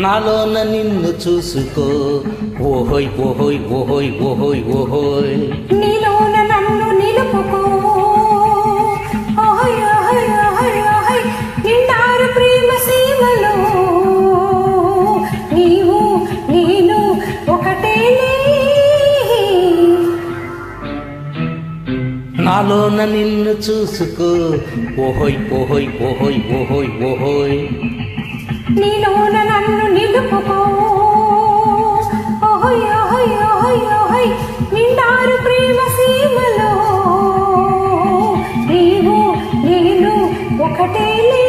నాలోన నిన్ను చూసుకో ఓహోయ్ ఓహోయ్ ఓహోయ్ ఓహోయ్ ఓహోయ్ నీలోన నన్ను నిలుపుకో ఓహోయ్ ఓహోయ్ ఓహోయ్ ఓహోయ్ నిండారు ప్రేమ సీమలో నీవు నేను ఒకటేలే నాలోన నిన్ను చూసుకో ఓహోయ్ ఓహోయ్ ఓహోయ్ ఓహోయ్ ఓహోయ్ నీలోన నన్ను నిలుపుకో ఓహోయ్ ఓహోయ్ ఓహోయ్ ఓహోయ్ నిండారు ప్రేమ సీమలో నీవు నేను ఒకటేలే